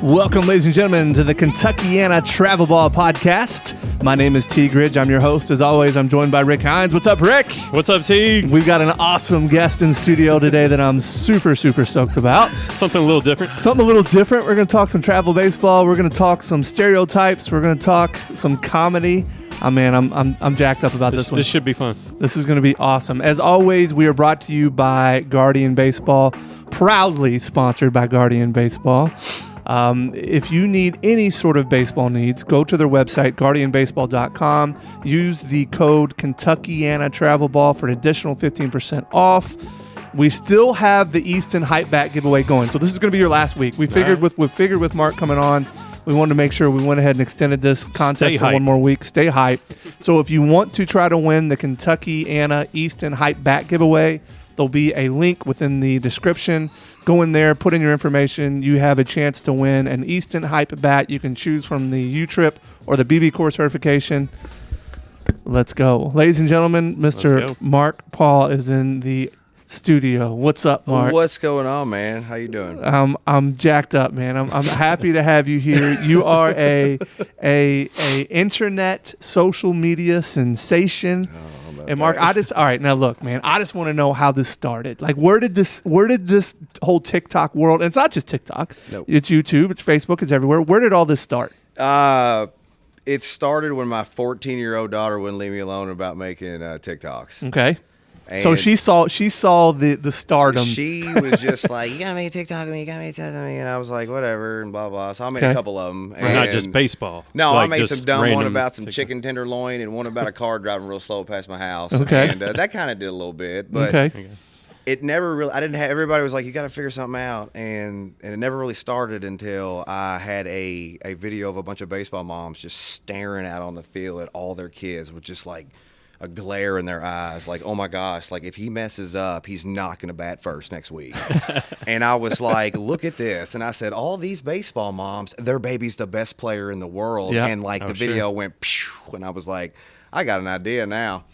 Welcome, ladies and gentlemen, to the Kentuckiana Travel Ball Podcast. My name is T. Gridge. I'm your host. As always, I'm joined by Rick Hines. What's up, Rick? What's up, T? We've got an awesome guest in studio today that I'm super stoked about. Something a little different. Something a little different. We're going to talk some travel baseball. We're going to talk some stereotypes. We're going to talk some comedy. Oh, man, I'm jacked up about this one. This should be fun. This is going to be awesome. As always, we are brought to you by Guardian Baseball, proudly sponsored by Guardian Baseball. If you need any sort of baseball needs, go to their website, guardianbaseball.com. Use the code Kentuckiana Travel Ball for an additional 15% off. We still have the Easton Hype Bat giveaway going, so this is going to be your last week. We figured with Mark coming on, we wanted to make sure we went ahead and extended this contest for one more week. Stay hype. So if you want to try to win the Kentuckiana Easton Hype Bat giveaway, there'll be a link within the description. Go in there, put in your information. You have a chance to win an Easton Hype Bat. You can choose from the U-Trip or the BB Core certification. Let's go. Ladies and gentlemen, Mr. Mark Paul is in the studio. What's up, Mark? What's going on, man? How you doing? I'm jacked up, man. I'm happy to have you here. You are a internet social media sensation. And Mark, all right, now look, man, I just want to know how this started. Like, where did this whole TikTok world, and it's not just TikTok, Nope. It's YouTube, it's Facebook, it's everywhere. Where did all this start? It started when my 14-year-old daughter wouldn't leave me alone about making TikToks. Okay. And So she saw the stardom. She was just like, you gotta make a TikTok of me, you gotta make a TikTok of me. And I was like, whatever, and blah, blah. So I made a couple of them. So not just baseball. No, like I made some dumb one about some TikTok. chicken tenderloin and one about a car driving real slow past my house. Okay. And that kind of did a little bit. But Okay. it never really, I didn't have, everybody was like, you got to figure something out. And it never really started until I had a video of a bunch of baseball moms just staring out on the field at all their kids with just like a glare in their eyes. Like, oh my gosh, like if he messes up, he's not going to bat first next week. And I was like, look at this. And I said, all these baseball moms, their baby's the best player in the world. Yeah. And like the video went, pew, and I was like, I got an idea now.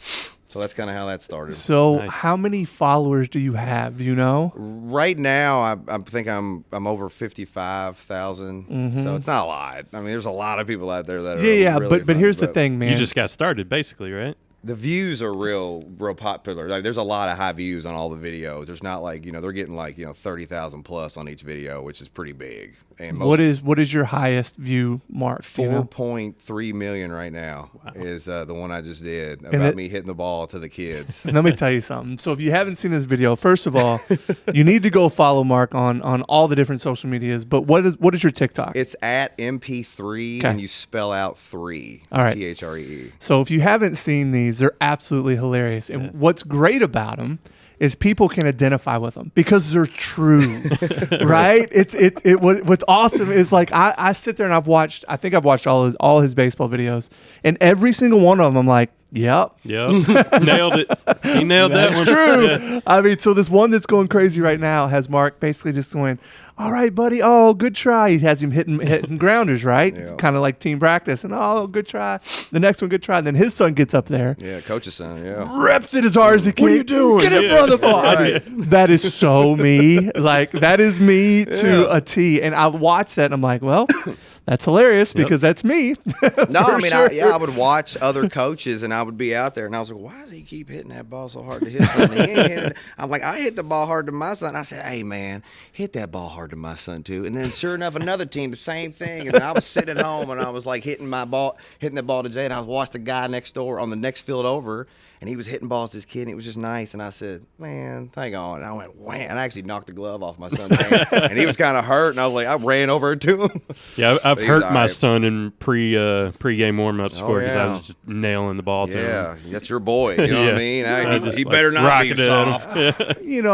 So that's kind of how that started. So Nice. how many followers do you have? Do you know? Right now, I think I'm over 55,000. So it's not a lot. I mean, there's a lot of people out there that are Yeah, really but funny, here's the thing, man. You just got started, basically, right? the views are real popular. Like, there's a lot of high views on all the videos. There's not like, they're getting like 30,000 plus on each video, which is pretty big. And what is your highest view mark? 4.3 million right now is the one I just did about me hitting the ball to the kids. And let me tell you something. So if you haven't seen this video, first of all, you need to go follow Mark on all the different social medias. But what is your TikTok? It's at MP3 and you spell out 3. All right. THREE. So if you haven't seen these, they're absolutely hilarious. And what's great about them is people can identify with them because they're true, right? What's awesome is like I sit there and I think I've watched all his baseball videos, and every single one of them I'm like, yep, Nailed it. He nailed that one. True. Yeah. I mean, so this one that's going crazy right now has Mark basically just going, all right, buddy. Oh, good try. He has him hitting grounders, right? Yeah. It's kind of like team practice. And oh, good try. The next one, good try. And then his son gets up there. Yeah, coach's son, yeah. Reps it as hard as he can. What are you doing? Get in front of the ball. Right. I mean, that is so me. Like, that is me to a T. And I watch that and I'm like, well, that's hilarious because that's me. No, I mean, sure. I would watch other coaches and I would be out there and I was like, why does he keep hitting that ball so hard to his son? He ain't hitting it. I'm like, I hit the ball hard to my son. I said, hey, man, hit that ball hard to my son, too. And then sure enough, another team, the same thing. And I was sitting at home and I was like hitting the ball to Jay. And I was watching the guy next door on the next field over. And he was hitting balls to his kid, and it was just nice. And I said, man, hang on. And I went, wham. And I actually knocked the glove off my son's hand. And he was kind of hurt. And I was like, I ran over to him. Yeah, I've He's hurt all my right. son in pre-game warm-ups before because I yeah. was just nailing the ball to him. Yeah, that's your boy. You know what I mean? I just, He like, better not be rocketed at soft. him.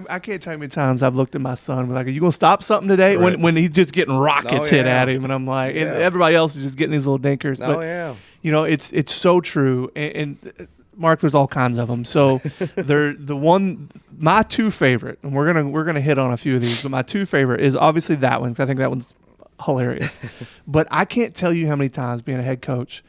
I can't tell you how many times I've looked at my son like, are you going to stop something today? Right. When he's just getting rockets hit yeah. at him. And I'm like, and Yeah. everybody else is just getting these little dinkers. Oh, But, yeah. it's so true. And Mark, there's all kinds of them. So my two favorite, and we're gonna hit on a few of these, but my two favorite is obviously that one because I think that one's hilarious. But I can't tell you how many times being a head coach,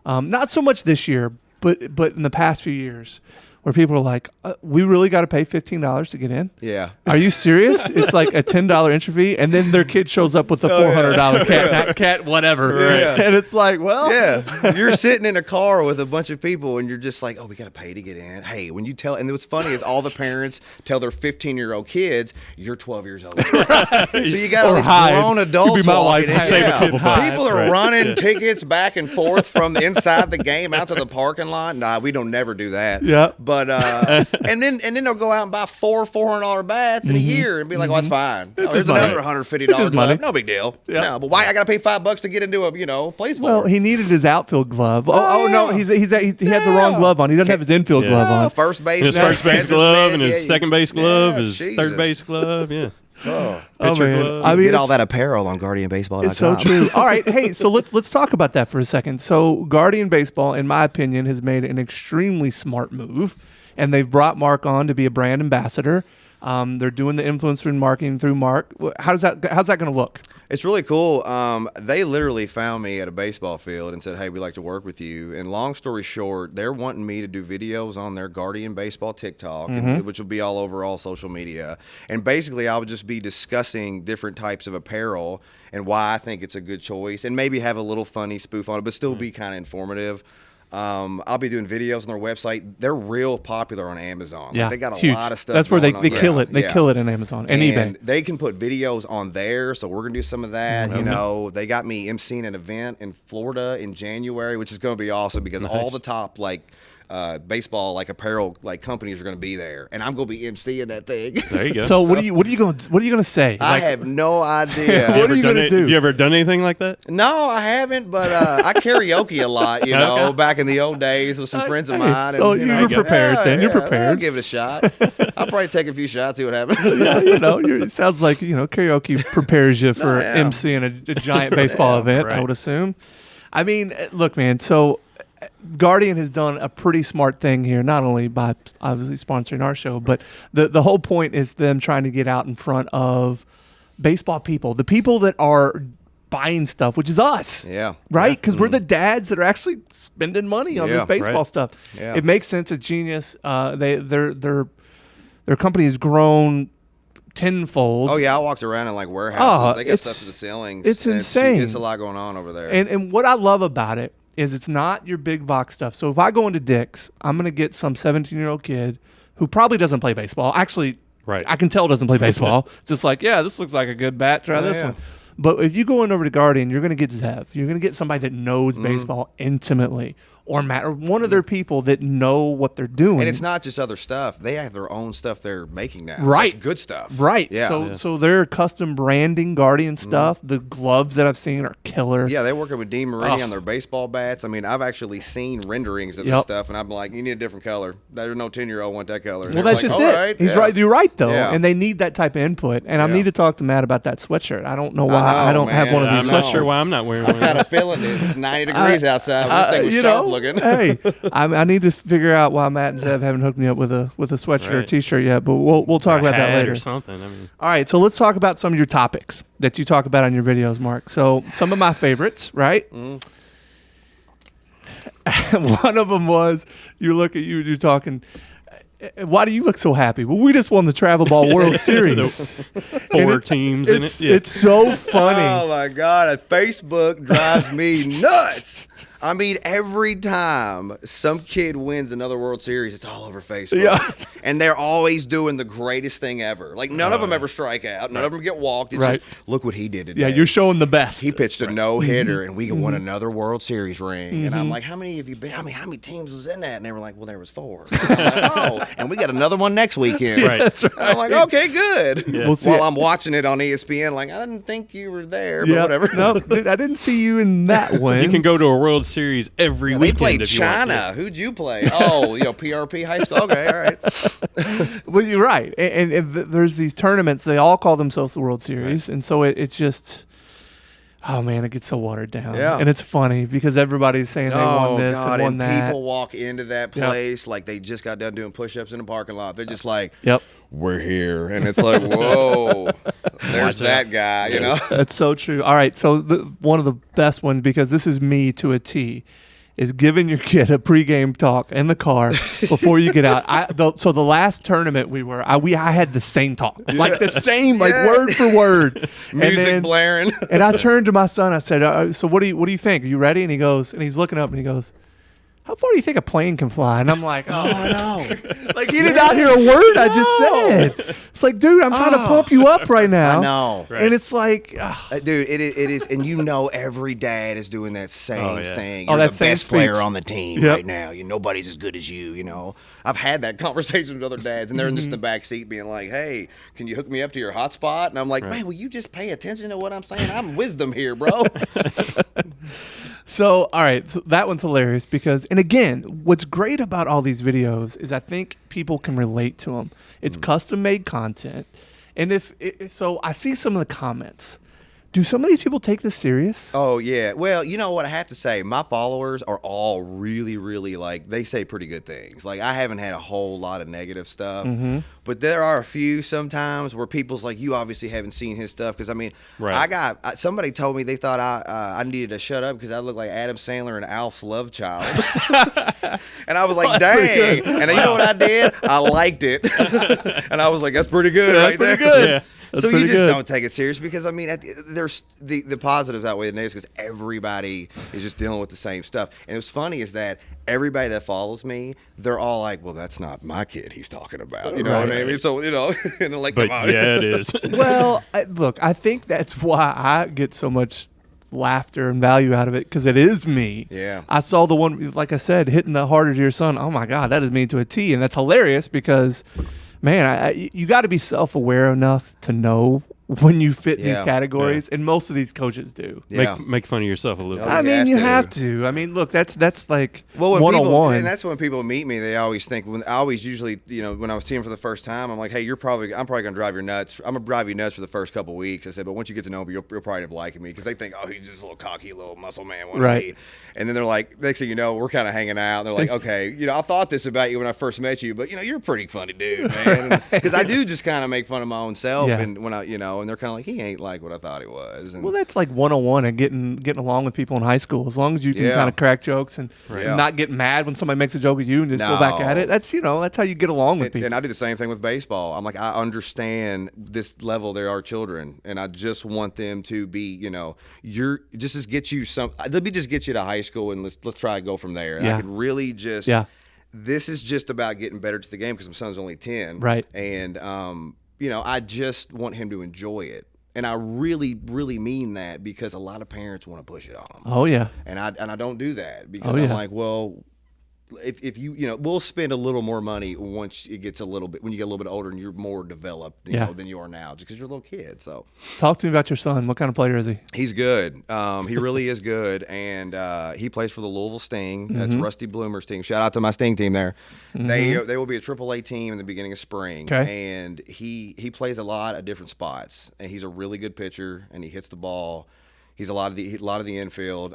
Not so much this year, but in the past few years, where people are like, we really got to pay $15 to get in? Yeah. Are you serious? It's like a $10 entry fee, and then their kid shows up with a $400 cat, whatever. Right. And it's like, well. Yeah. You're sitting in a car with a bunch of people, and you're just like, oh, we got to pay to get in. Hey, when you tell, and what's funny is all the parents tell their 15-year-old kids, you're 12 years old. So you got all these grown adults Could be my walking wife to in. save a couple bucks. People are running tickets back and forth from inside the game out to the parking lot. Nah, we don't never do that. Yeah. But and then they'll go out and buy four $400 bats in a year and be like, "Oh, that's fine. It's There's his money. another $150 money. glove. No big deal. Yeah. No, but why I got to pay $5 to get into a place? Well, he needed his outfield glove. Oh, no, yeah. he had the wrong glove on. He doesn't have his infield glove on. First base, His first base glove and his second base glove, his Jesus. third base glove. Yeah. Oh, Pitcher man. glove. I mean, get all it's- that apparel on GuardianBaseball.com. It's so true. All right, hey, so let's talk about that for a second. So Guardian Baseball, in my opinion, has made an extremely smart move, and they've brought Mark on to be a brand ambassador. They're doing the influencer and marketing through Mark. How's that going to look? It's really cool. They literally found me at a baseball field and said, "Hey, we'd like to work with you." And long story short, they're wanting me to do videos on their Guardian Baseball TikTok, which will be all over all social media. And basically, I would just be discussing different types of apparel and why I think it's a good choice, and maybe have a little funny spoof on it, but still be kind of informative. I'll be doing videos on their website. They're real popular on Amazon. Yeah, Like, they got a huge. lot of stuff. That's where they going on. kill it. They Yeah. kill it in Amazon and eBay. They can put videos on there, so we're gonna do some of that. You know, they got me emceeing an event in Florida in January, which is gonna be awesome because all the top baseball apparel companies are gonna be there, and I'm gonna be emceeing that thing. There you go. So what are you going to say? I have no idea. What are you going to do? You ever done anything like that? No, I haven't, but I karaoke a lot, you know, back in the old days with some friends of mine. So and, you know, were prepared then. You're I'll prepared. give it a shot. I'll probably take a few shots, see what happens. Yeah, it sounds like, karaoke prepares you for emceeing a giant baseball event, I right. would assume. I mean, look, man, so Guardian has done a pretty smart thing here, not only by obviously sponsoring our show, but the whole point is them trying to get out in front of baseball people, the people that are buying stuff, which is us. Yeah. Right? Because we're the dads that are actually spending money on Yeah, this baseball right. stuff. Yeah. It makes sense. It's genius. Their company has grown tenfold. Oh yeah, I walked around in warehouses. They got it's- stuff to the ceilings. it's and insane. It's a lot going on over there. And what I love about it is it's not your big box stuff. So if I go into Dick's, I'm going to get some 17-year-old kid who probably doesn't play baseball. Actually, Right. I can tell doesn't play baseball. It's just like, yeah, this looks like a good bat. Try this yeah. one. But if you go in over to Guardian, you're going to get Zev. You're going to get somebody that knows baseball intimately, or Matt, or one of their people that know what they're doing. And it's not just other stuff. They have their own stuff they're making now. Right. It's good stuff. Right. Yeah. So their custom branding Guardian stuff, the gloves that I've seen are killer. Yeah, they're working with Dean Marini Oh. on their baseball bats. I mean, I've actually seen renderings of Yep. this stuff, and I'm like, you need a different color. There's no 10-year-old want that color. Well, that's just it. He's right. You're right, though. Yeah. And they need that type of input. And I Yeah. need to talk to Matt about that sweatshirt. I don't know why know, I don't have man. one of I'm these not sweatshirts. sure why I'm not wearing I one. got a feeling it's 90 degrees outside. This thing was sharp looking. Hey, I need to figure out why Matt and Zev haven't hooked me up with a sweatshirt or Right. t-shirt yet, but we'll talk about that later. Or something. I mean, All right, so let's talk about some of your topics that you talk about on your videos, Mark. So some of my favorites, right? One of them was you're talking. Why do you look so happy? Well, we just won the Travel Ball World Series. four teams in it. Yeah. It's so funny. Oh my God, Facebook drives me nuts. I mean, every time some kid wins another World Series, it's all over Facebook. Yeah. And they're always doing the greatest thing ever. Like, none of them ever strike out. None of them get walked. It's Right. just, look what he did today. Yeah, you're showing the best. He pitched a no-hitter, Mm-hmm. and we won another World Series ring. And I'm like, how many have you been? I mean, how many teams was in that? And they were like, well, there was 4. I'm like, oh, and we got another one next weekend. Right. That's right. I'm like, okay, good. We'll see While it. I'm watching it on ESPN, like, I didn't think you were there, but Yeah, whatever. no, dude, I didn't see you in that one. You can go to a World Series every We weekend played if you want. China. Yeah. Who'd you play? Oh, PRP high school. Okay, all right. Well, you're right. And there's these tournaments. They all call themselves the World Series. And so it's just, oh, man, it gets so watered down. Yeah. And it's funny because everybody's saying they won this and won and that. people walk into that place like they just got done doing push-ups in the parking lot. They're just like, Yep. we're here. And it's like, whoa, there's Watch that out. guy, you know? That's so true. All right. So one of the best ones, because this is me to a T. is giving your kid a pregame talk in the car before you get out. So the last tournament I had the same talk, like the same, like word for word, Music blaring. And I turned to my son. I said, "So what do you think? Are you ready?" And he's looking up and he goes, "How far do you think a plane can fly?" And I'm like, "Oh no!" Like he did not hear a word I just said. It's like, dude, I'm trying to pump you up right now. I know, and it's like, dude, it is, and every dad is doing that same thing. Oh, You're that the same best player speech. on the team right now. Nobody's as good as you. I've had that conversation with other dads, and they're just in the back seat being like, "Hey, can you hook me up to your hotspot?" And I'm like, "Man, will you just pay attention to what I'm saying? I'm wisdom here, bro." So, all right, so that one's hilarious because, and again, what's great about all these videos is I think people can relate to them. It's custom-made content, and so I see some of the comments. Do some of these people take this serious? Oh, yeah. Well, you know what I have to say? My followers are all really, really, they say pretty good things. Like, I haven't had a whole lot of negative stuff. But there are a few sometimes where people's like, you obviously haven't seen his stuff. Because, I mean, somebody told me they thought I needed to shut up because I look like Adam Sandler and Alf's love child. And I was like, dang. And you know what I did? I liked it. And I was like, that's pretty good right there. Good. Yeah. So you just don't take it serious because, I mean, there's the positives outweigh the negatives because everybody is just dealing with the same stuff. And what's funny is that everybody that follows me, they're all like, well, that's not my kid he's talking about. You know what I mean? So, and they're like, But come on. yeah, it is. Well, look, I think that's why I get so much laughter and value out of it because it is me. Yeah. I saw the one, like I said, hitting the harder to your son. Oh, my God, that is me to a T. And that's hilarious because – man, you got to be self-aware enough to know when you fit these categories, and most of these coaches do. Yeah. Make fun of yourself a little bit. I mean, you have to. I mean, look, that's like one-on-one. And that's when people meet me, they always think, when I see them for the first time, I'm like, hey, I'm probably going to drive you nuts. I'm going to drive you nuts for the first couple of weeks. I said, but once you get to know me, you'll probably end up liking me because they think, oh, he's just a little cocky, little muscle man. Right. And then they're like, next thing you know, we're kind of hanging out. And they're like, okay, I thought this about you when I first met you, but, you're a pretty funny dude, man. Because I do just kind of make fun of my own self. Yeah. And when and they're kind of like, he ain't like what I thought he was. And well, that's like one-on-one and getting along with people in high school. As long as you can kind of crack jokes and not get mad when somebody makes a joke at you and just go back at it. That's that's how you get along with people. And I do the same thing with baseball. I'm like, I understand this level. There are children, and I just want them to be, you're just as get you some. Let me just get you to high school, and let's try to go from there. And I could really just. Yeah. This is just about getting better to the game because my son's only 10. Right. And I just want him to enjoy it. And I really, really mean that because a lot of parents want to push it on them. Oh, yeah. And I don't do that because I'm like, well, if you, we'll spend a little more money once it gets when you get a little bit older and you're more developed than you are now just because you're a little kid. So talk to me about your son. What kind of player is he? He's good. He really is good. And he plays for the Louisville Sting. That's Rusty Bloomer's team. Shout out to my Sting team there. They will be a AAA team in the beginning of spring. Okay. And he plays a lot of different spots. And he's a really good pitcher and he hits the ball. He's a lot of the infield.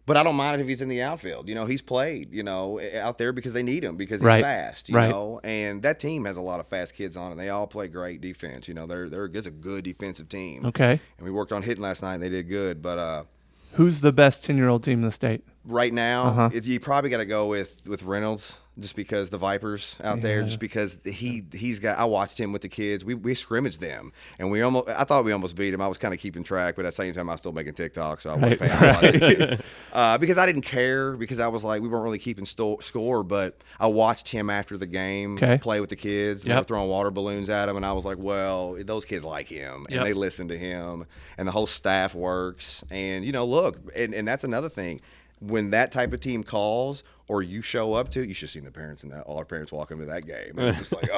But I don't mind if he's in the outfield. He's played, out there because they need him because he's fast, you know. And that team has a lot of fast kids on it. They all play great defense. There's a good defensive team. Okay. And we worked on hitting last night and they did good. But who's the best 10-year-old team in the state? Right now, you probably got to go with Reynolds just because the Vipers out there, just because he's got. I watched him with the kids. We scrimmaged them, and I thought we almost beat him. I was kind of keeping track, but at the same time, I was still making TikTok, so I wasn't paying attention because I didn't care because I was like we weren't really keeping score. But I watched him after the game play with the kids. They were throwing water balloons at him, and I was like, well, those kids like him, and they listen to him, and the whole staff works. And look, and that's another thing. When that type of team calls or you show up to, you should have seen the parents and all our parents walk into that game. And it's just like,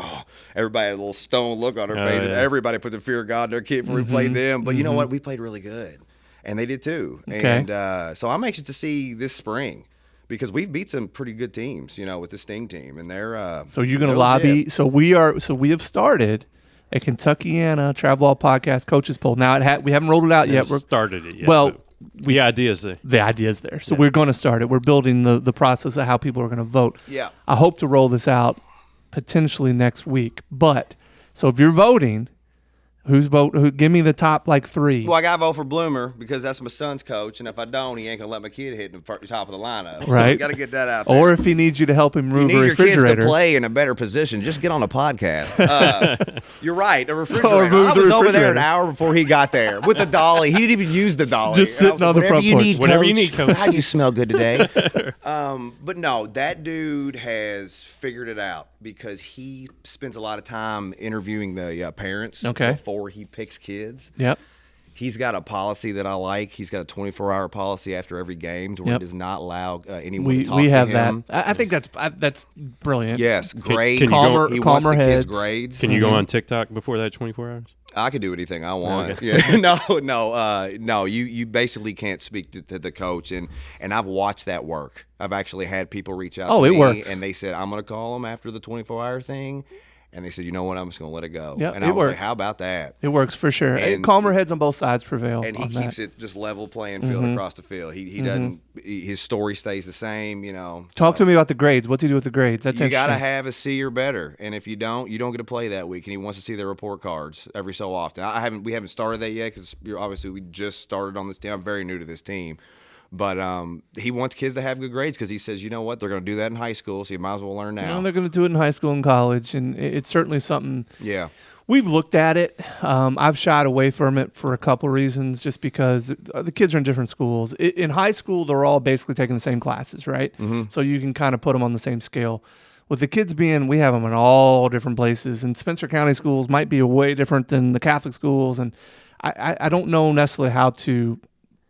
everybody had a little stone look on their face. And everybody put the fear of God in their kid before we played them. But you know what? We played really good. And they did too. Okay. And so I'm anxious to see this spring because we've beat some pretty good teams, with the Sting team. And they're so you're going to lobby. So we have started a Kentuckiana Travel Ball Podcast coaches poll. Now we haven't rolled it out yet. We've started it yet. Well, the idea is there. The idea is there. So we're going to start it. We're building the process of how people are going to vote. Yeah. I hope to roll this out potentially next week. But so if you're voting, Who's vote? Who? Give me the top like 3. Well, I got to vote for Bloomer because that's my son's coach, and if I don't, he ain't gonna let my kid hit the top of the lineup. So Right. you got to get that out there. Or if he needs you to help him you move need a your kids refrigerator. to play in a better position. Just get on a podcast. You're right. A refrigerator. Or move I the was over there refrigerator. an hour before he got there with the dolly. He didn't even use the dolly. Just sitting I was on the like, front porch. Whatever you need, coach. How you smell good today? But no, that dude has figured it out because he spends a lot of time interviewing the parents before he picks kids. Yep. He's got a policy that I like. He's got a 24-hour policy after every game to where he does not allow anyone to talk We have to him. that. I think that's brilliant. Yes, grades. can you go- he calmer wants the kids' heads. grades. Can you go on TikTok before that 24 hours? I can do anything I want. Okay. Yeah. No. You basically can't speak to the coach, and I've watched that work. I've actually had people reach out to it me, works. and they said I'm going to call them after the 24-hour thing, and they said, you know what, I'm just going to let it go. Yep, and it I was works. like, how about that? It works for sure. And- Calmer heads on both sides prevail. And he on keeps that. it just level playing field across the field. He doesn't. His story stays the same. Talk to me about the grades. What's he do with the grades? That's You got to interesting. have a C or better, and if you don't get to play that week. And he wants to see their report cards every so often. We haven't started that yet because obviously we just started on this team. I'm very new to this team, but he wants kids to have good grades because he says, you know what, they're going to do that in high school, so you might as well learn now. They're going to do it in high school and college, and it's certainly something. Yeah. We've looked at it. I've shied away from it for a couple of reasons, just because the kids are in different schools. In high school, they're all basically taking the same classes, right? So you can kind of put them on the same scale. With the kids we have them in all different places, and Spencer County schools might be way different than the Catholic schools, and I don't know necessarily how to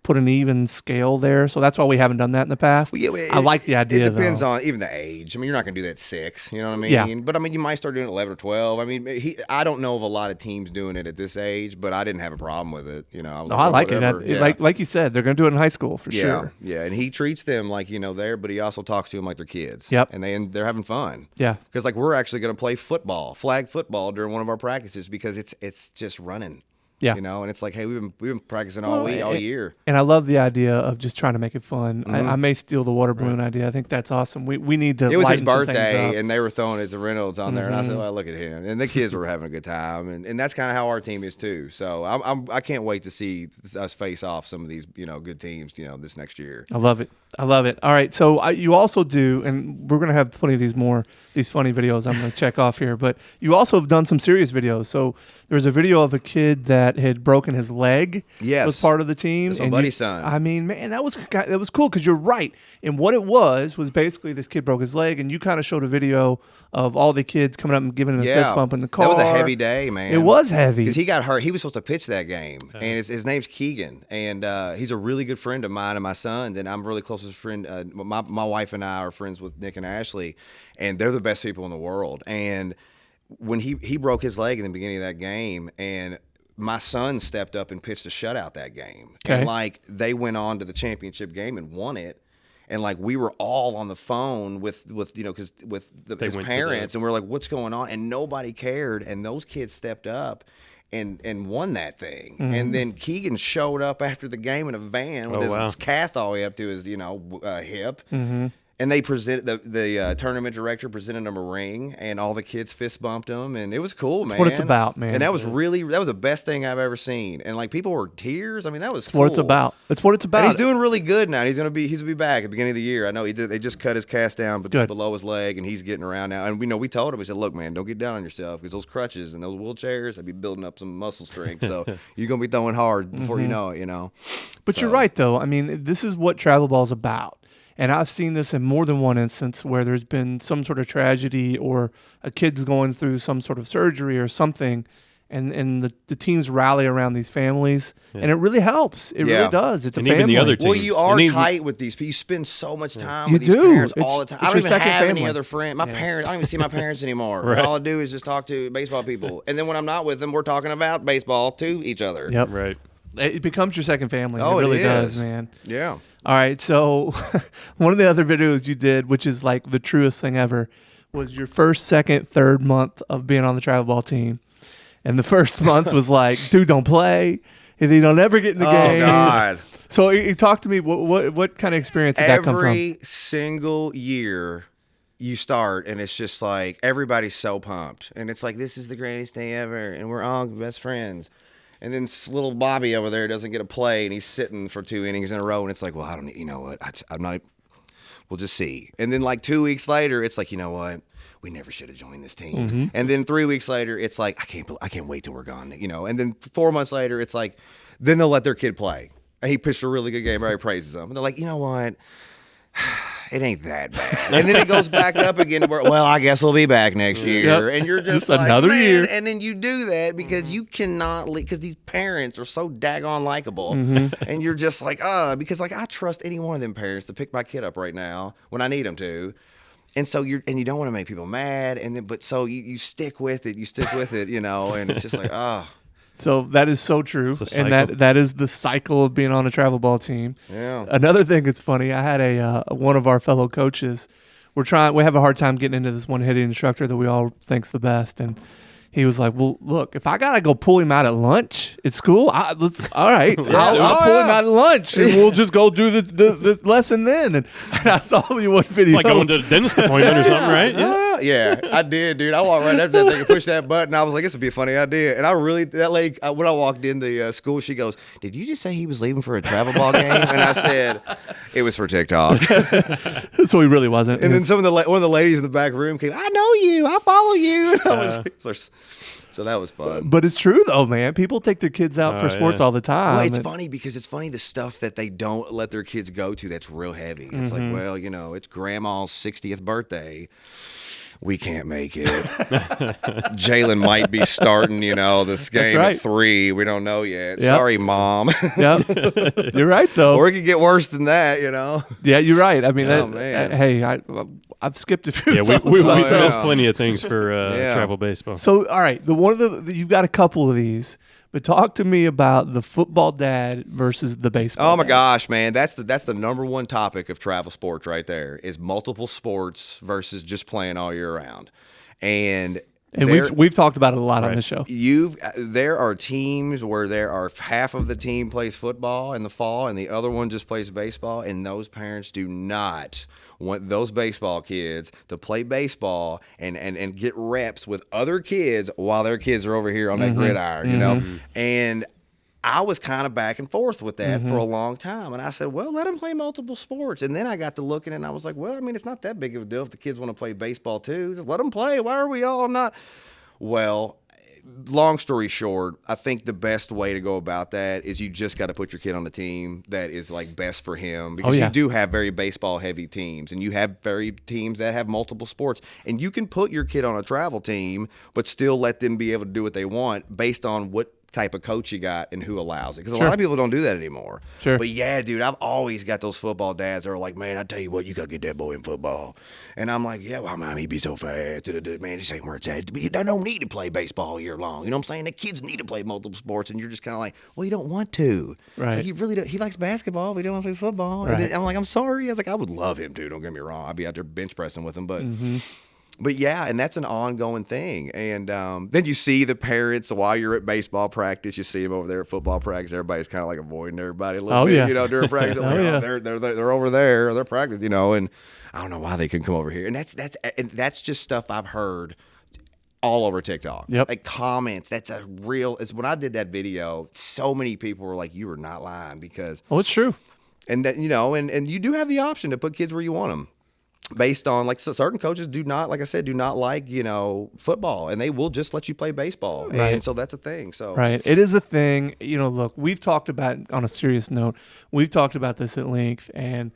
put an even scale there, so that's why we haven't done that in the past. Well, yeah, I like the idea. It depends though. on even the age. I mean, you're not going to do that at 6. You know what I mean? Yeah. But I mean, you might start doing it at 11 or 12. I mean, I don't know of a lot of teams doing it at this age, but I didn't have a problem with it. I was I like whatever. it. Yeah. Like you said, they're going to do it in high school for sure. Yeah, and he treats them like there, but he also talks to them like they're kids. Yep. And they're having fun. Yeah. Because we're actually going to play flag football during one of our practices because it's just running. Yeah. And it's like, hey, we've been practicing all year. And I love the idea of just trying to make it fun. I may steal the water balloon idea. I think that's awesome. We need to. It was his lighten some things birthday, up. and they were throwing it to Reynolds on there, and I said, "Well, look at him." And the kids were having a good time, and that's kind of how our team is too. So I can't wait to see us face off some of these good teams this next year. I love it. All right. So you also do, and we're going to have plenty of these funny videos I'm going to check off here, but you also have done some serious videos. So there's a video of a kid that had broken his leg. Yes. Was part of the team. That's my and buddy's son. I mean, man, that was cool because you're right. And what it was basically this kid broke his leg, and you kind of showed a video of all the kids coming up and giving him a fist bump in the car. That was a heavy day, man. It was heavy. Because he got hurt. He was supposed to pitch that game, and his name's Keegan, and he's a really good friend of mine and my son's, and I'm really close with friend. My wife and I are friends with Nick and Ashley, and they're the best people in the world. And when he broke his leg in the beginning of that game, and my son stepped up and pitched a shutout that game, Okay. and they went on to the championship game and won it. And we were all on the phone with his parents, and we're like, "What's going on?" And nobody cared. And those kids stepped up and won that thing. And then Keegan showed up after the game in a van with his cast all the way up to his hip. And they presented the tournament director presented him a ring, and all the kids fist bumped him, and it was cool, man. That's what it's about, man. And that was the best thing I've ever seen. And people were tears. I mean, that was That's cool. what it's about. That's what it's about. And he's doing really good now. He's gonna be back at the beginning of the year. I know they just cut his cast down below his leg, and he's getting around now. And we told him, we said, look, man, don't get down on yourself because those crutches and those wheelchairs, they'll be building up some muscle strength. So you're gonna be throwing hard before you know it. But you're right, though. I mean, this is what travel ball is about. And I've seen this in more than one instance where there's been some sort of tragedy or a kid's going through some sort of surgery or something, and the teams rally around these families, and it really helps. It really does. It's and a family. even the other teams. Well, you are And even- tight with these people. You spend so much time You with these do. parents It's- all the time. it's I don't your even second have any family. other friend. My parents, I don't even see my parents anymore. Right. All I do is just talk to baseball people. And then when I'm not with them, we're talking about baseball to each other. Yep. Right. It becomes your second family. Oh, it it really does, is. man. Yeah. All right, so one of the other videos you did, which is the truest thing ever, was your first, second, third month of being on the travel ball team. And the first month was dude, don't play. And you don't ever get in the game. Oh, God. So you talk to me, what kind of experience did that come from? Every single year, you start, and it's just like everybody's so pumped, and it's like this is the greatest day ever, and we're all best friends. And then little Bobby over there doesn't get a play, and he's sitting for 2 innings in a row, and it's like, well, I don't, you know what? I'm not. We'll just see. And then like 2 weeks later, it's like, you know what? We never should have joined this team. Mm-hmm. And then 3 weeks later, it's like, I can't wait till we're gone. You know. And then 4 months later, it's like, then they'll let their kid play. And he pitched a really good game. Everybody praises him. And they're like, you know what? It ain't that bad. And then it goes back up again to where, well, I guess we'll be back next year. Yep. And you're just Just like, another man. year. And then you do that because you cannot, because these parents are so daggone likable. Mm-hmm. And you're just like, because like I trust any one of them parents to pick my kid up right now when I need them to. And so you don't want to make people mad. And then, but so you stick with it. You stick with it, you know, and it's just like, So that is so true, It's a and cycle. that is the cycle of being on a travel ball team. Yeah. Another thing that's funny, I had one of our fellow coaches. We have a hard time getting into this one hitting instructor that we all think's the best, and he was like, "Well, look, if I gotta go pull him out at lunch at school, all right, I'll pull him out at lunch, and we'll just go do the lesson then." And I saw one video. It's like going to a dentist appointment or something, right? Yeah, I did, dude. I walked right after that thing and pushed that button. I was like, this would be a funny idea. And that lady, when I walked into school, she goes, did you just say he was leaving for a travel ball game? And I said, it was for TikTok. So he really wasn't. And then one of the ladies in the back room came, I know you. I follow you. And I was like, so that was fun. But it's true, though, man. People take their kids out for sports all the time. Well, it's funny because it's funny the stuff that they don't let their kids go to that's real heavy. It's like, well, you know, it's grandma's 60th birthday. We can't make it. Jalen might be starting, you know, this game right. at 3. We don't know yet. Yep. Sorry, Mom. Yep. You're right, though. Or it could get worse than that, you know. Yeah, you're right. I mean, man. hey, I've skipped a few. Yeah, we've myself. missed plenty of things for travel baseball. So, all right, you've got a couple of these, but talk to me about the football dad versus the baseball. Oh my dad. gosh, man, that's the number one topic of travel sports right there is multiple sports versus just playing all year round. And we've talked about it a lot on the show. There are teams where half of the team plays football in the fall and the other one just plays baseball, and those parents do not want those baseball kids to play baseball and get reps with other kids while their kids are over here on that gridiron, you know? And I was kind of back and forth with that for a long time. And I said, well, let them play multiple sports. And then I got to looking and I was like, well, I mean, it's not that big of a deal if the kids want to play baseball too. Just let them play. Why are we all not? Well, long story short, I think the best way to go about that is you just got to put your kid on the team that is like best for him, because you do have very baseball heavy teams and you have very teams that have multiple sports, and you can put your kid on a travel team but still let them be able to do what they want based on what type of coach you got and who allows it, because a lot of people don't do that anymore. But yeah, dude, I've always got those football dads that are like, man, I tell you what, you gotta get that boy in football. And I'm like, yeah, well, man, he'd be so fast. Man, this ain't where it's at. They don't need to play baseball all year long. You know what I'm saying? The kids need to play multiple sports, and you're just kind of like, well, you don't want to. Right. Like, he really don't. He likes basketball, but he don't want to play football. And then I'm like, I'm sorry. I was like, I would love him to. Don't get me wrong. I'd be out there bench pressing with him, but. But yeah, and that's an ongoing thing. And then you see the parents while you're at baseball practice. You see them over there at football practice. Everybody's kind of like avoiding everybody a little bit, you know, during practice. They're over there. They're practicing, you know. And I don't know why they couldn't come over here. And that's just stuff I've heard all over TikTok. Like comments. That's when I did that video, so many people were like, "You are not lying," because it's true. And that, you know, and you do have the option to put kids where you want them. Based on, like, so certain coaches do not like, you know, football, and they will just let you play baseball. Right. And so that's a thing. So it is a thing. You know, look, we've talked about, on a serious note, we've talked about this at length, and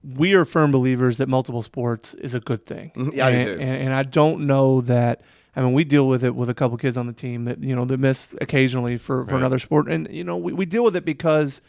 we are firm believers that multiple sports is a good thing. Yeah, I do too. And I don't know that. I mean, we deal with it with a couple kids on the team that, you know, that miss occasionally for another sport, and you know, we deal with it because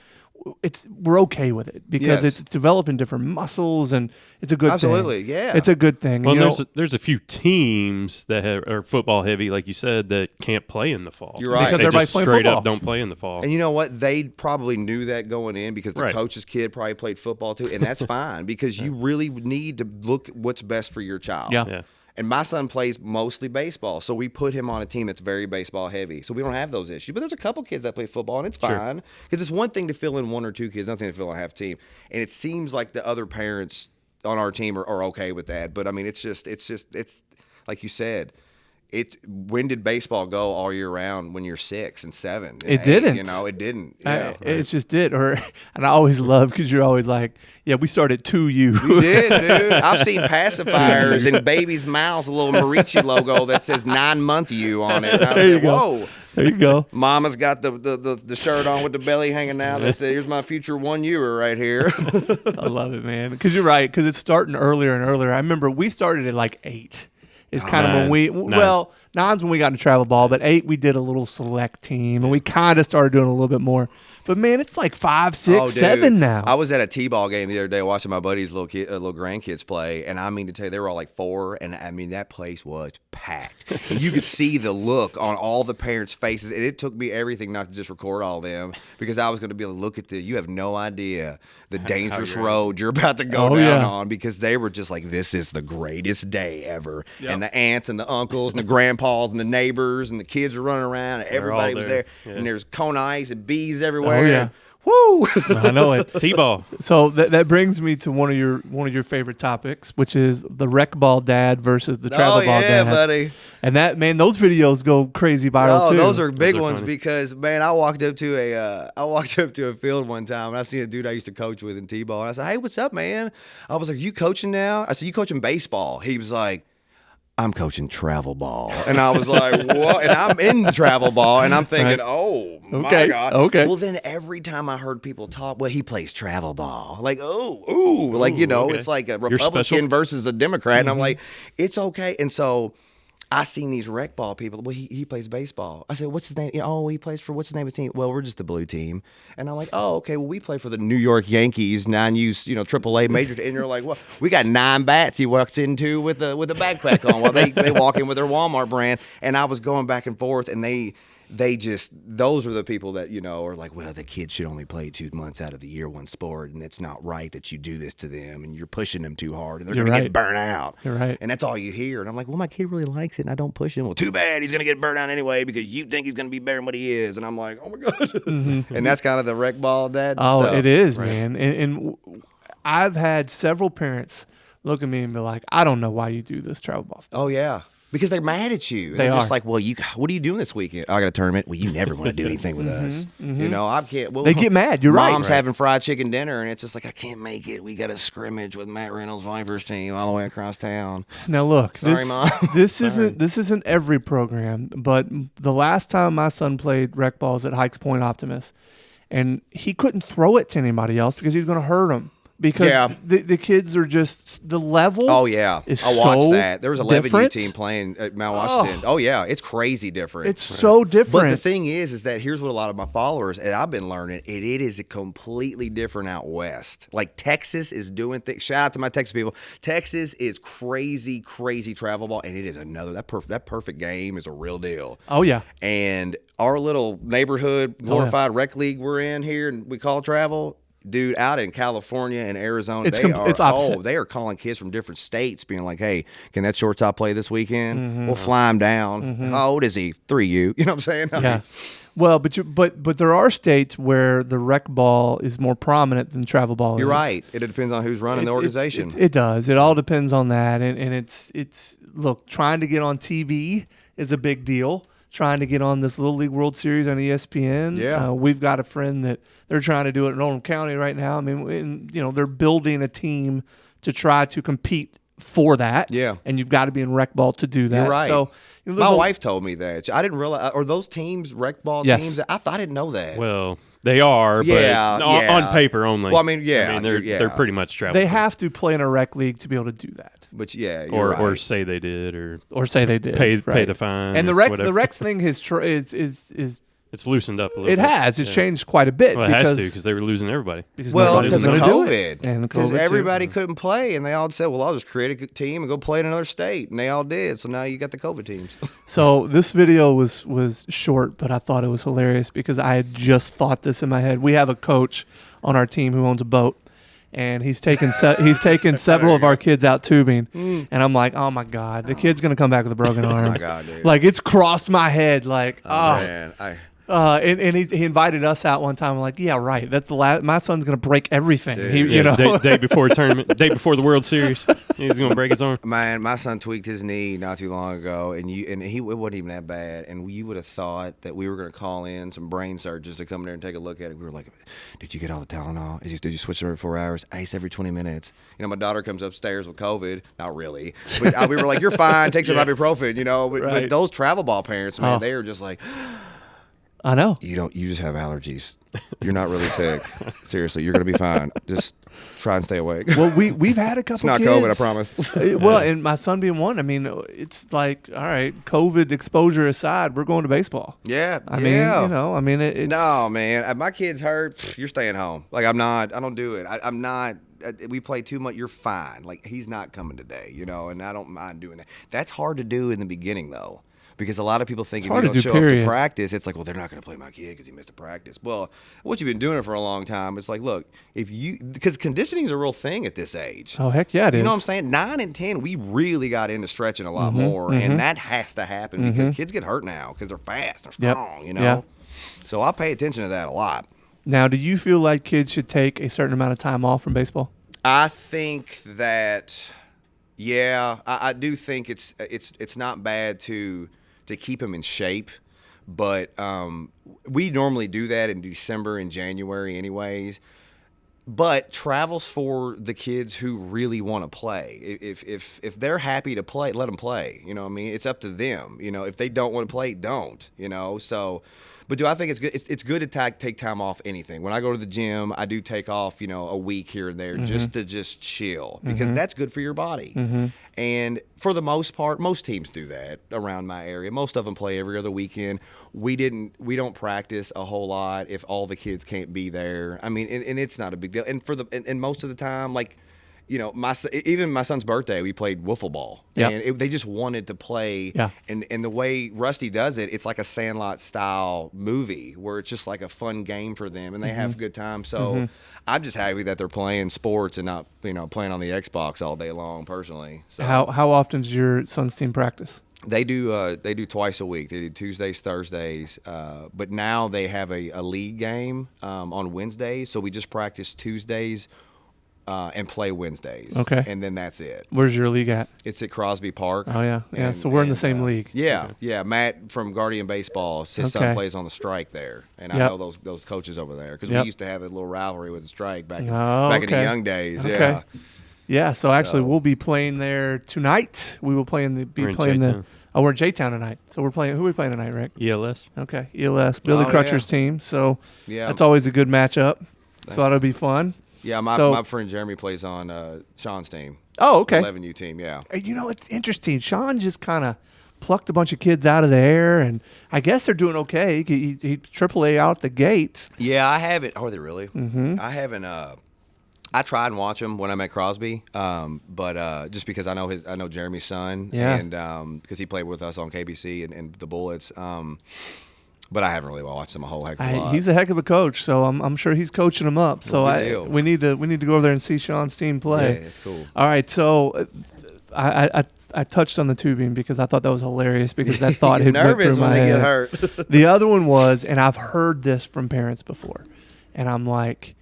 we're okay with it, because it's developing different muscles, and it's a good thing. Absolutely, yeah. It's a good thing. Well, you there's a few teams that are football heavy, like you said, that can't play in the fall. You're right. Because They everybody's just playing straight football. up don't play in the fall. And you know what? They probably knew that going in, because the coach's kid probably played football too, and that's fine, because you really need to look what's best for your child. Yeah. And my son plays mostly baseball, so we put him on a team that's very baseball heavy, so we don't have those issues. But there's a couple kids that play football, and it's fine, because it's one thing to fill in one or two kids, nothing to fill in half a team. And it seems like the other parents on our team are okay with that. But I mean, it's like you said. When did baseball go all year round when you're 6 and 7? It didn't. It didn't. Yeah, It just did. And I always love because you're always like, yeah, we started 2U. We did, dude. I've seen pacifiers in babies' mouths, a little Marici logo that says 9-month you on it. And I There you said, go. whoa. There you go. Mama's got the shirt on with the belly hanging out. That said, here's my future 1-U'er right here. I love it, man. Because you're right. Because it's starting earlier and earlier. I remember we started at like 8. It's kind of when we, well, 9's when we got into travel ball, but 8 we did a little select team, and we kind of started doing a little bit more. But man, it's like 5, 6, 7 now. I was at a T-ball game the other day watching my buddies' little grandkids play, and I mean to tell you, they were all like 4, and I mean that place was packed. You could see the look on all the parents' faces, and it took me everything not to just record all of them because I was going to be able to look at you have no idea the dangerous road you're about to go down on, because they were just like, this is the greatest day ever. Yep. And the aunts and the uncles and the grandpas and the neighbors and the kids were running around, and everybody was there. Yeah. And there's cone ice and bees everywhere. Oh, yeah. Woo! I know it. T-ball. So that brings me to one of your favorite topics, which is the rec ball dad versus the travel ball dad. Oh, yeah, buddy. And that, man, those videos go crazy viral too. Those are big ones funny. because, man, I walked up to a field one time and I seen a dude I used to coach with in T-ball. And I said, hey, what's up, man? I was like, you coaching now? I said, you coaching baseball? He was like, I'm coaching travel ball. And I was like, what? And I'm in travel ball. And I'm thinking, oh, my God. Okay. Well, then every time I heard people talk, well, he plays travel ball. Like, like, it's like a Republican versus a Democrat. And I'm like, it's okay. And so I seen these rec ball people. Well, he plays baseball. I said, what's his name? He plays for, what's his name of the team? Well, we're just the blue team. And I'm like, oh, okay. Well, we play for the New York Yankees, 9U, AAA major. And you're like, well, we got 9 bats he walks into with a backpack on while they walk in with their Walmart brand. And I was going back and forth, and those are the people that, are like, well, the kids should only play 2 months out of the year one sport, and it's not right that you do this to them, and you're pushing them too hard, and they're going to get burnt out. You're right. And that's all you hear. And I'm like, well, my kid really likes it, and I don't push him. Well, too bad. He's going to get burnt out anyway because you think he's going to be better than what he is. And I'm like, oh, my God. And that's kind of the rec ball dad stuff. It is, man. And I've had several parents look at me and be like, I don't know why you do this travel ball stuff. Oh, yeah. Because they're mad at you. And they're just like, well, what are you doing this weekend? I got a tournament. Well, you never want to do anything with us. I can't. Well, they get mad. You're right. Mom's having fried chicken dinner, and it's just like, I can't make it. We got a scrimmage with Matt Reynolds' Vipers team all the way across town. Now look, Sorry, Mom. this isn't every program, but the last time my son played rec balls at Hikes Point Optimus, and he couldn't throw it to anybody else because he's going to hurt him. Because the kids are just, the level. Oh, yeah. I watched that. There was an 11U team playing at Mount Washington. Oh, yeah. It's crazy different. It's so different. But the thing is that here's what a lot of my followers, and I've been learning, it is completely different out west. Like Texas is doing things. Shout out to my Texas people. Texas is crazy, crazy travel ball, and it is that perfect game is a real deal. Oh, yeah. And our little neighborhood glorified rec league we're in here, and we call travel. Dude, out in California and Arizona, it's opposite. They are calling kids from different states, being like, "Hey, can that shortstop play this weekend? We'll fly him down." How old is he? 3U. You know what I'm saying? Yeah. Well, but there are states where the rec ball is more prominent than travel ball. You're right. It depends on who's running the organization. It does. It all depends on that, and it's look, trying to get on TV is a big deal. Trying to get on this Little League World Series on ESPN. Yeah. We've got a friend that they're trying to do it in Oldham County right now. I mean, they're building a team to try to compete for that. Yeah. And you've got to be in rec ball to do that. You're right. So my wife told me that. I didn't realize. Are those teams rec ball teams? I didn't know that. Well, they are, but on paper only. Well, I mean, they're pretty much travel. They have to play in a rec league to be able to do that. But or say they did, or say they did, pay the fine. And the rec thing is it's loosened up a little. It has. It's changed quite a bit. Well, it has to because they were losing everybody. Because of COVID. And because everybody couldn't play, and they all said, well, I'll just create a team and go play in another state. And they all did. So now you got the COVID teams. So this video was short, but I thought it was hilarious because I had just thought this in my head. We have a coach on our team who owns a boat. And he's taken several of our kids out tubing, and I'm like, oh my God, the kid's gonna come back with a broken arm. Oh my God, dude! Like it's crossed my head, like, man, And he invited us out one time. I'm like, yeah, right. That's the last. My son's gonna break everything. Dude. You know, day before tournament, day before the World Series, he's gonna break his arm. Man, my son tweaked his knee not too long ago, and it wasn't even that bad. And you would have thought that we were going to call in some brain surgeons to come in there and take a look at it. We were like, "Did you get all the Tylenol? Did you switch it every 4 hours? Ice every 20 minutes?" You know, my daughter comes upstairs with COVID. Not really, but we were like, "You're fine. Take some ibuprofen." You know, but those travel ball parents, man, they are just like, I know. You just have allergies. You're not really sick. Seriously, you're gonna be fine. Just try and stay awake. Well, we've had a couple. It's not kids. COVID, I promise. Well, and my son being one. I mean, it's like, all right, COVID exposure aside, we're going to baseball. Yeah, I mean, you know, I mean, it's no, man. My kid's hurt. You're staying home. Like I'm not. I don't do it. I'm not. We play too much. You're fine. Like he's not coming today. You know, and I don't mind doing that. That's hard to do in the beginning though. Because a lot of people think if you don't show up to practice, it's like, well, they're not going to play my kid because he missed a practice. Well, once you've been doing it for a long time, it's like, look, because conditioning is a real thing at this age. Oh, heck yeah, it is. You know what I'm saying? 9 and 10, we really got into stretching a lot more, and that has to happen because kids get hurt now because they're fast, they're strong, you know? Yep. So I pay attention to that a lot. Now, do you feel like kids should take a certain amount of time off from baseball? I think that, yeah, I do think it's not bad to keep them in shape, but we normally do that in December and January anyways. But travel's for the kids who really want to play. If they're happy to play, let them play. You know what I mean? It's up to them. You know, if they don't want to play, don't. You know, so. But do I think it's good? It's good to take time off anything. When I go to the gym, I do take off, you know, a week here and there just to chill because that's good for your body. And for the most part, most teams do that around my area. Most of them play every other weekend. We don't practice a whole lot if all the kids can't be there. I mean, and it's not a big deal. And and most of the time, like, you know, even my son's birthday, we played wiffle ball. Yep. And they just wanted to play. Yeah. And the way Rusty does it, it's like a Sandlot style movie where it's just like a fun game for them and they have a good time. So I'm just happy that they're playing sports and not, you know, playing on the Xbox all day long personally. So how often does your son's team practice? They do twice a week. They do Tuesdays, Thursdays, but now they have a league game on Wednesdays. So we just practice Tuesdays and play Wednesdays. Okay. And then that's it. Where's your league at? It's at Crosby Park. Oh, yeah. Yeah, so we're in the same league. Yeah, okay. Yeah. Matt from Guardian Baseball, his son plays on the Strike there. And I know those coaches over there because we used to have a little rivalry with the Strike back in the young days. Okay. Yeah. Yeah, so actually we'll be playing there tonight. We will we're in J-Town tonight. So who are we playing tonight, Rick? ELS. Okay, ELS. Billy Crutcher's team. So that's always a good matchup. So that'll be fun. Yeah, my friend Jeremy plays on Sean's team. Oh, okay. 11U team, yeah. You know, it's interesting. Sean just kind of plucked a bunch of kids out of the air, and I guess they're doing okay. He's AAA out the gate. Yeah, I haven't. Oh, are they really? Mm-hmm. I haven't. I try and watch him when I'm at Crosby, but just because I know Jeremy's son, and because he played with us on KBC and the Bullets. But I haven't really watched him a whole heck of a lot. He's a heck of a coach, so I'm sure he's coaching him up. So we need to go over there and see Sean's team play. Yeah, it's cool. All right, so I touched on the tubing because I thought that was hilarious because that thought had went through my head. Nervous when they get hurt. The other one was, and I've heard this from parents before, and I'm like,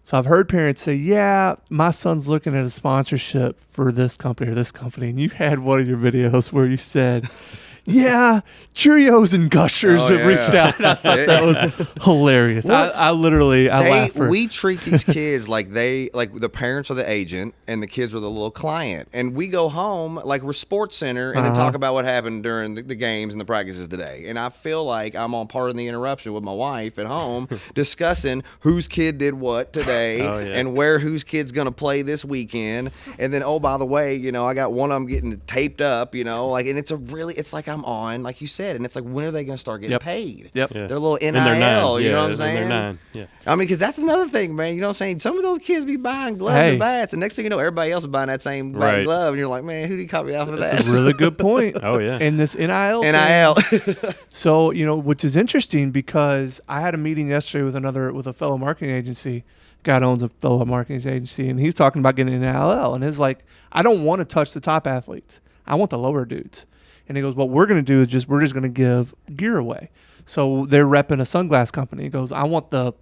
so I've heard parents say, yeah, my son's looking at a sponsorship for this company or this company, and you had one of your videos where you said, yeah, Cheerios and Gushers have reached out. And I thought that was hilarious. I laughed. We treat these kids like the parents are the agent and the kids are the little client. And we go home like we're Sports Center and then talk about what happened during the games and the practices today. And I feel like I'm on Pardon the Interruption with my wife at home discussing whose kid did what today and where whose kid's going to play this weekend. And then, oh, by the way, you know, I got one of them getting taped up, you know, like, and it's like I'm on, like you said, and it's like, when are they going to start getting paid? Yep. They're a little NIL, you know what I'm saying? They're 9. Yeah. I mean, because that's another thing, man. You know what I'm saying? Some of those kids be buying gloves and bats, and next thing you know, everybody else is buying that same bat and glove, and you're like, man, who did he copy off of that? That's a really good point. Oh, yeah. And this NIL thing. So, you know, which is interesting because I had a meeting yesterday with a fellow marketing agency. Guy owns a fellow marketing agency, and he's talking about getting an NIL, and he's like, I don't want to touch the top athletes. I want the lower dudes. And he goes, what we're going to do is we're just going to give gear away. So they're repping a sunglass company. He goes, I want the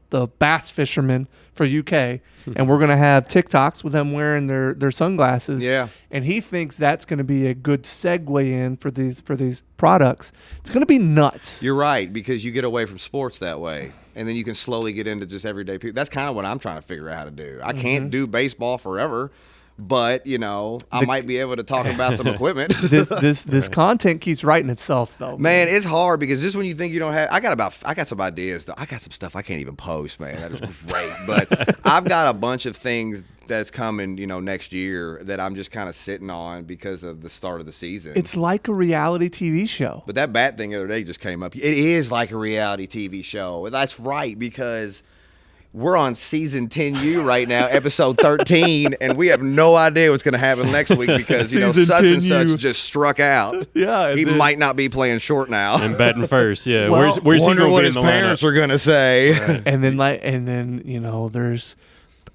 bass fishermen for UK, and we're going to have TikToks with them wearing their sunglasses. Yeah. And he thinks that's going to be a good segue in for these products. It's going to be nuts. You're right, because you get away from sports that way, and then you can slowly get into just everyday people. That's kind of what I'm trying to figure out how to do. I can't do baseball forever, but I might be able to talk about some equipment. This content keeps writing itself, though. Man, it's hard because just when you think you don't have, I got some ideas. I got some stuff I can't even post, man. That is great, but I've got a bunch of things that's coming, next year that I'm just kind of sitting on because of the start of the season. It's like a reality TV show. But that bat thing the other day just came up. It is like a reality TV show. That's right, because we're on season 10U right now, episode 13, and we have no idea what's going to happen next week because, Season such and 10U. such just struck out. Yeah. He might not be playing short now. And batting first, yeah. Well, where's he Wonder going what to be his in the parents lineup? are going to say. Right. And then there's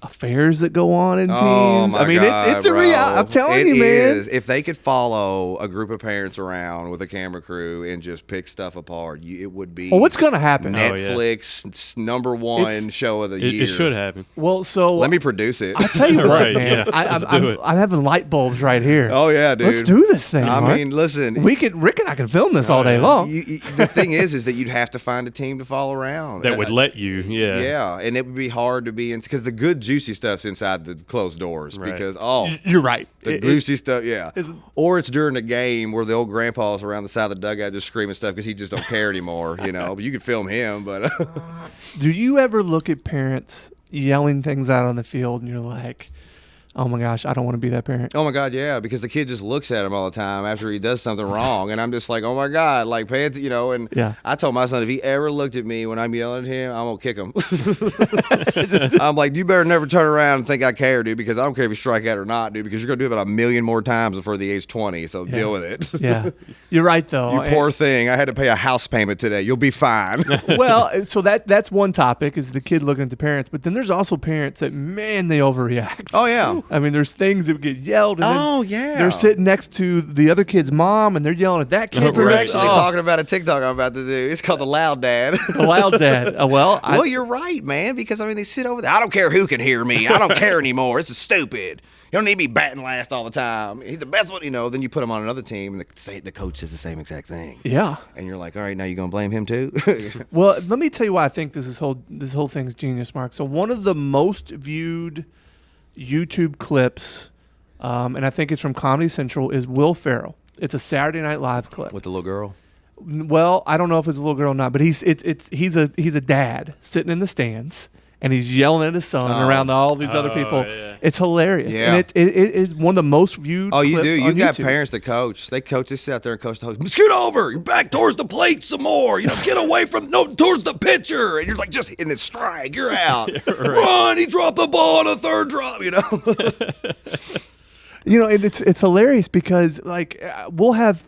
affairs that go on in teams. Oh, my I mean, God, it's a bro. reality. I'm telling It you, man. is. If they could follow a group of parents around with a camera crew and just pick stuff apart, it would be Well, what's going to happen? Netflix number one show of the year. It should happen. Well, so Let me produce it. I tell you what, Right, man. yeah. Let's do I'm it. having light bulbs right here. Oh, yeah, dude. Let's do this thing. I Mark. mean, listen. Rick and I can film this all day yeah. long. The thing is that you'd have to find a team to follow around. That would let you, yeah. Yeah, and it would be hard to be in because the good juicy stuff's inside the closed doors. Right. Because You're right. the juicy stuff, yeah. Or it's during the game where the old grandpa's around the side of the dugout just screaming stuff because he just don't care anymore. But you could film him. But Do you ever look at parents yelling things out on the field and you're like, oh my gosh, I don't want to be that parent? oh my God, yeah, because the kid just looks at him all the time after he does something wrong, and I'm just like, oh my God, like pay attention, And Yeah. I told my son if he ever looked at me when I'm yelling at him, I'm gonna kick him. I'm like, you better never turn around and think I care, dude, because I don't care if you strike out or not, dude, because you're gonna do it about 1 million more times before the age 20. So deal with it. Yeah. You're right, though. You poor thing. I had to pay a house payment today. You'll be fine. Well, so that's one topic is the kid looking at the parents, but then there's also parents that, man, they overreact. Oh, yeah. I mean, there's things that get yelled. And Oh, then yeah. They're sitting next to the other kid's mom, and they're yelling at that kid. Oh, for We're right. actually talking about a TikTok I'm about to do. It's called the Loud Dad. the loud dad. Well, you're right, man, because, they sit over there. I don't care who can hear me. I don't care anymore. This is stupid. You don't need me batting last all the time. He's the best one, Then you put him on another team, and the coach says the same exact thing. Yeah. And you're like, all right, now you're going to blame him too? Well, let me tell you why I think this whole thing's genius, Mark. So one of the most viewed YouTube clips, and I think it's from Comedy Central, is Will Ferrell. It's a Saturday Night Live clip. With the little girl? Well, I don't know if it's a little girl or not, but he's a dad sitting in the stands and he's yelling at his son around all these other people. Yeah. It's hilarious, Yeah. and it is one of the most viewed. Oh, you clips do. on You got YouTube. parents that coach. They sit out there and coach the host. Scoot over. You're back towards the plate some more. Get away from towards the pitcher. And you're like, just in the strike. You're out. Run. He dropped the ball on a third drop. And it's hilarious because we'll have.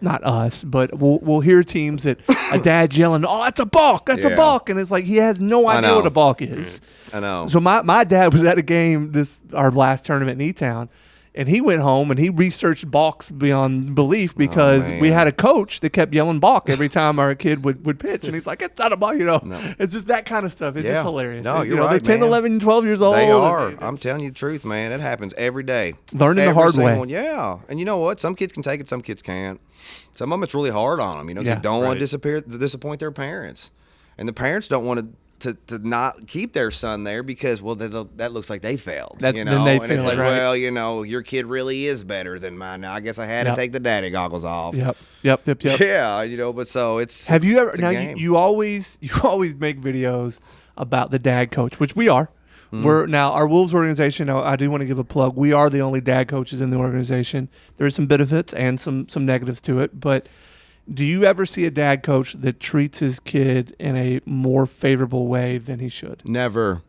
Not us, but we'll hear teams that a dad yelling, "Oh, that's a balk! That's a Yeah. balk!" And it's like he has no idea know. what a balk is. I know. So my dad was at a game our last tournament in E-Town, and he went home and he researched balks beyond belief because we man. had a coach that kept yelling balk every time our kid would pitch, and he's like, "It's not a balk," It's just that kind of stuff. It's Yeah. just hilarious. No, And, you're They're right, 10, man. 11, 12 years old. They are. and I'm telling you the truth, man. It happens every day. Learning the Every hard single way. one. Yeah. And you know what? Some kids can take it, some kids can't. Some of them, it's really hard on them. Yeah. They don't want Right. to disappoint their parents. And the parents don't want to not keep their son there because, that looks like they failed. Then they and it's failed, like, right. well, your kid really is better than mine. Now, I guess I had Yep. to take the daddy goggles off. Yep. Yeah, but so it's. Have you ever? it's a Now game. you always make videos about the dad coach, which we are. Mm-hmm. We're now our Wolves organization. I do want to give a plug. We are the only dad coaches in the organization. There are some benefits and some negatives to it. But do you ever see a dad coach that treats his kid in a more favorable way than he should? Never.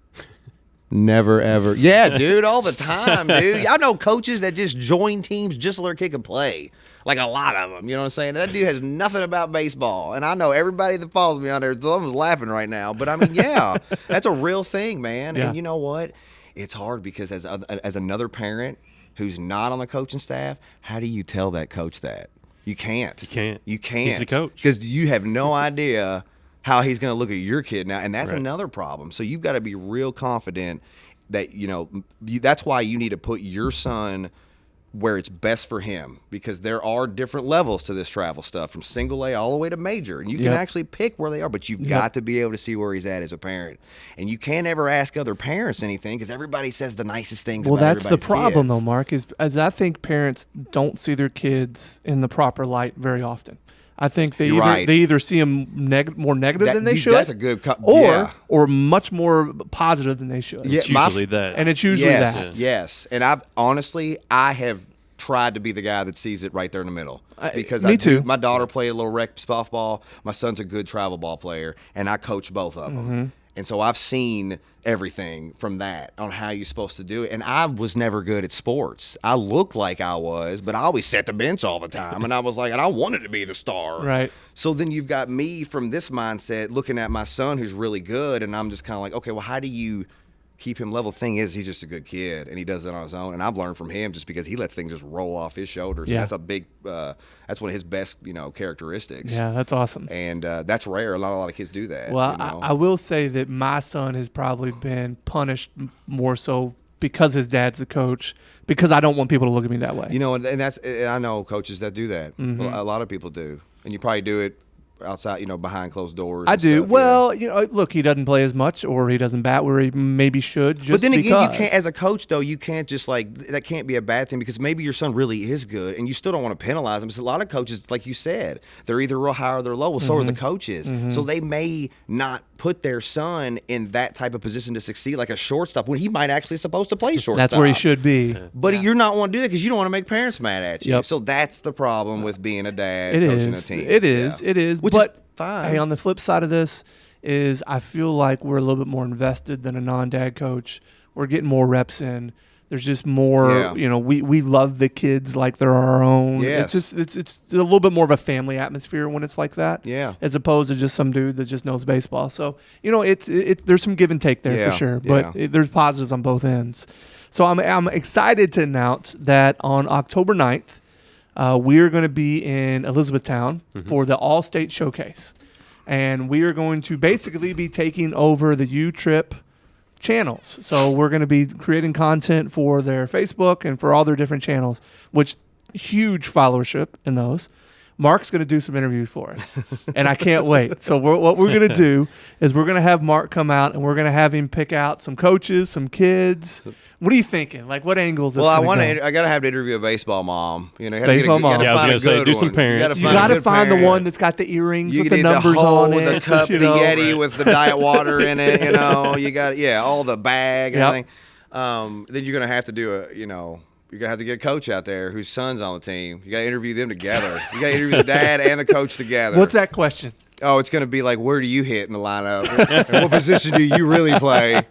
Never, ever. Yeah, dude, all the time, dude. Y'all know coaches that just join teams just so their kid can play. Like a lot of them, you know what I'm saying? That dude has nothing about baseball. And I know everybody that follows me on there, someone's laughing right now. But, yeah, that's a real thing, man. Yeah. And you know what? It's hard because as another parent who's not on the coaching staff, how do you tell that coach that? You can't. You can't. You can't. He's the coach. Because you have no idea how he's going to look at your kid now, and that's Right. another problem. So you've got to be real confident that, that's why you need to put your son where it's best for him, because there are different levels to this travel stuff, from single A all the way to major, and you can actually pick where they are, but you've got to be able to see where he's at as a parent. And you can't ever ask other parents anything, because everybody says the nicest things Well, about that's the everybody's problem, kids. though, Mark, is as I think parents don't see their kids in the proper light very often. I think they either see them more negative than they should. That's a good or much more positive than they should. It's usually that. And it's usually that. Yes. And I have tried to be the guy that sees it right there in the middle. Because me too. My daughter played a little rec softball. My son's a good travel ball player, and I coach both of them. Mm-hmm. And so I've seen everything from that on how you're supposed to do it. And I was never good at sports. I looked like I was, but I always sat the bench all the time. And I was like, and I wanted to be the star. Right. So then you've got me from this mindset looking at my son who's really good, and I'm just kind of like, okay, well, how do you keep him level? Thing is, he's just a good kid, and he does it on his own. And I've learned from him just because he lets things just roll off his shoulders. Yeah. And that's a big, that's one of his best, characteristics. Yeah, that's awesome. And that's rare. Not a lot of kids do that. Well, I will say that my son has probably been punished more so because his dad's the coach, because I don't want people to look at me that way. And I know coaches that do that. Mm-hmm. A lot of people do. And you probably do it outside, behind closed doors. I and do. stuff, Well, look, he doesn't play as much, or he doesn't bat where he maybe should. Just but then again, because. you can't, as a coach, though, you can't just that can't be a bad thing, because maybe your son really is good, and you still don't want to penalize him. Because a lot of coaches, like you said, they're either real high or they're low. Well, so are the coaches. So they may not put their son in that type of position to succeed, like a shortstop, when he might actually supposed to play shortstop. That's where he should be. But you're not want to do that because you don't want to make parents mad at you. Yep. So that's the problem with being a dad It coaching is. a team. It is. Yeah. It is. Which but is fine. Hey, on the flip side of this is I feel like we're a little bit more invested than a non-dad coach. We're getting more reps in. There's just more, we love the kids like they're our own. Yes. It's a little bit more of a family atmosphere when it's like that. Yeah. As opposed to just some dude that just knows baseball. So, it's there's some give and take there for sure. But there's positives on both ends. So I'm excited to announce that on October 9th, we are going to be in Elizabethtown for the All-State Showcase. And we are going to basically be taking over the U-Trip channels. So we're going to be creating content for their Facebook and for all their different channels, which huge followership in those. Mark's going to do some interviews for us, and I can't wait. So what we're going to do is we're going to have Mark come out, and we're going to have him pick out some coaches, some kids. What are you thinking? Like, what angles? Well, I got to have to interview a baseball mom. Baseball mom. Yeah, I was going to say, do some parents. You got to find the one that's got the earrings with the numbers on it. The cup, the Yeti with the diet water in it. You got all the bag and everything. Then you're going to have to do you're going to have to get a coach out there whose son's on the team. You got to interview them together. You got to interview the dad and the coach together. What's that question? Oh, it's going to be like, where do you hit in the lineup? And what position do you really play?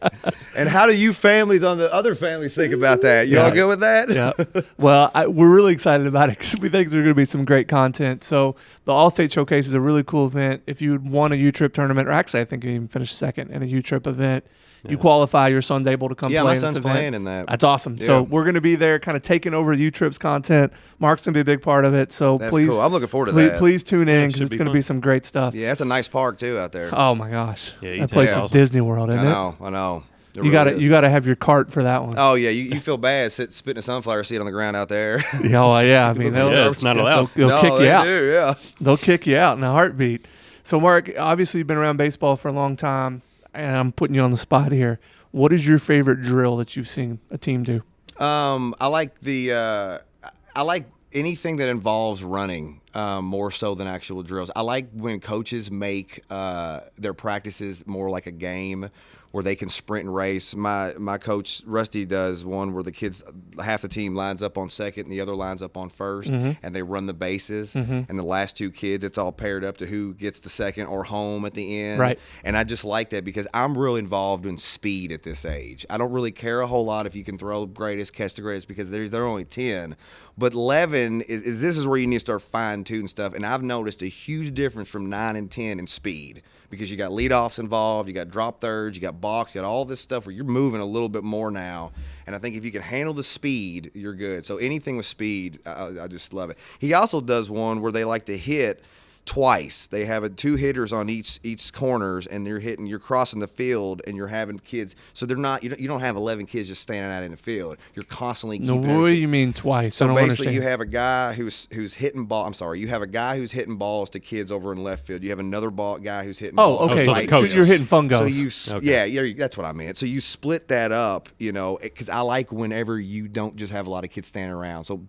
And how do you families on the other families think about that? You all good with that? Yeah. Well, we're really excited about it because we think there's going to be some great content. So the All-State Showcase is a really cool event. If you won a U-Trip tournament, or actually I think you even finished second in a U-Trip event, you qualify, your son's able to come play in this event. Yeah, my son's playing in that. That's awesome. Yeah. So we're going to be there kind of taking over U-Trip's content. Mark's going to be a big part of it. So That's please, cool. I'm looking forward to that. Please tune in because it's going to be some great stuff. Yeah, it's a nice park too out there. Oh my gosh. Yeah, that place is Disney World, isn't it? I know. You got to have your cart for that one. Oh yeah, you feel bad spitting a sunflower seed on the ground out there. Yeah. I mean, it's not allowed. They'll kick you out. Yeah. They'll kick you out in a heartbeat. So Mark, obviously you've been around baseball for a long time, and I'm putting you on the spot here. What is your favorite drill that you've seen a team do? I like anything that involves running more so than actual drills. I like when coaches make their practices more like a game where they can sprint and race. My coach, Rusty, does one where the kids, half the team lines up on second and the other lines up on first, and they run the bases. And the last two kids, it's all paired up to who gets the second or home at the end. Right. And I just like that because I'm really involved in speed at this age. I don't really care a whole lot if you can throw greatest, catch the greatest, because they're only 10. But 11 this is where you need to start fine-tuning stuff. And I've noticed a huge difference from 9 and 10 in speed, because you got leadoffs involved, you got drop thirds, you got box, you got all this stuff where you're moving a little bit more now. And I think if you can handle the speed, you're good. So anything with speed, I just love it. He also does one where they like to hit twice. They have 2 hitters on each corners, and you're crossing the field, and you're having kids. So they're not, you don't have 11 kids just standing out in the field. You're constantly keeping. No, what do you mean twice? So I don't basically, understand. you have a guy who's hitting ball. I'm sorry, you have a guy who's hitting balls to kids over in left field. You have another guy who's hitting. balls Okay. so to the right coach- field. You're hitting fungos. So Okay. yeah, that's what I meant. So you split that up, because I like whenever you don't just have a lot of kids standing around. So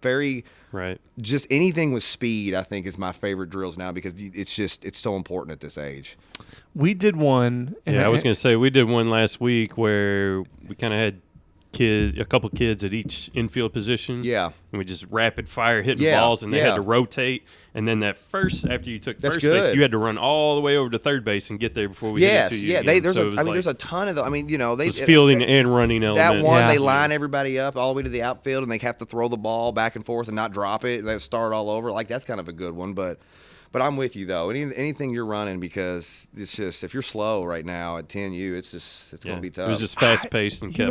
Right. just anything with speed, I think, is my favorite drills now because it's so important at this age. We did one. Yeah, I was going to say we did one last week where we kind of had a couple kids at each infield position. Yeah. And we just rapid fire hitting Yeah, balls, and they yeah. had to rotate. And then after you took That's first base, good. you had to run all the way over to third base and get there before we hit it to you. Yeah. again. There's So it was there's a ton of them. I mean, they it's fielding and running that elements. one. Yeah. They line everybody up all the way to the outfield, and they have to throw the ball back and forth and not drop it. They start all over. Like that's kind of a good one, but I'm with you though. Anything you're running, because it's just if you're slow right now at 10U, it's going to be tough. It was just fast paced and kept.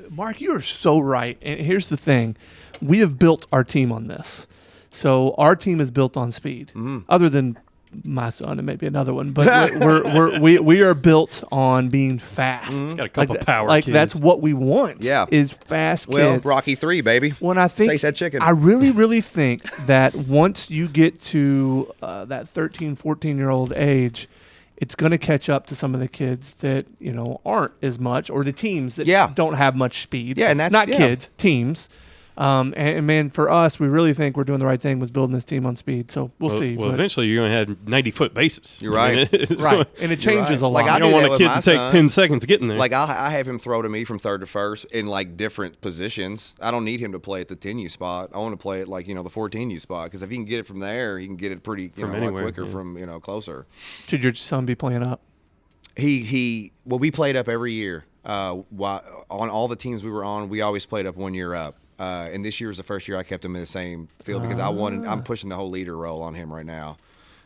Mark, you are so right. And here's the thing: we have built our team on this. So our team is built on speed. Other than my son and maybe another one, but we are built on being fast. Got a couple power Like kids. that's what we want. Yeah. is fast well, kids. Rocky 3, baby. When I think Face that chicken. I really, really think that once you get to that 13, 14-year-old age, it's going to catch up to some of the kids that aren't as much, or the teams that Yeah. don't have much speed. Yeah, and that's- not yeah. kids, teams. And man, for us, we really think we're doing the right thing with building this team on speed. So we'll see. Well, but- eventually you're going to have 90-foot bases. You're right. It's right, going- and it changes a lot. Like, I You don't do want that a with kid my to take son. 10 seconds getting there. Like I have him throw to me from third to first in like different positions. I don't need him to play at the 10U spot. I want to play at like the 14U spot, because if he can get it from there, he can get it pretty From a lot anywhere, quicker yeah. from closer. Should your son be playing up? We played up every year. On all the teams we were on, we always played up 1 year up. And this year was the first year I kept him in the same field because I'm pushing the whole leader role on him right now.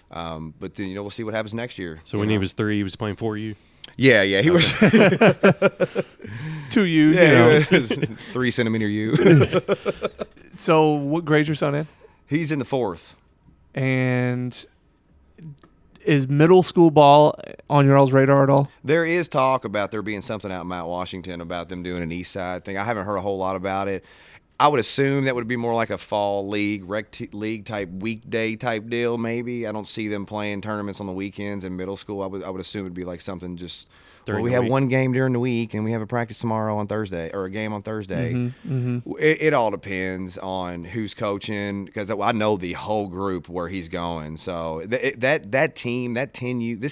But then we'll see what happens next year. So when he was 3, he was playing for you? Yeah, he was 2 U. yeah, 3 centimeter U. So what grade's your son in? He's in the 4th. And is middle school ball on your all's radar at all? There is talk about there being something out in Mount Washington about them doing an East Side thing. I haven't heard a whole lot about it. I would assume that would be more like a fall league, league type weekday type deal. Maybe I don't see them playing tournaments on the weekends in middle school. I would assume it'd be like something just. During We the have week. one game during the week, and we have a practice tomorrow on Thursday, or a game on Thursday. It all depends on who's coaching, because I know the whole group where he's going. So that team, this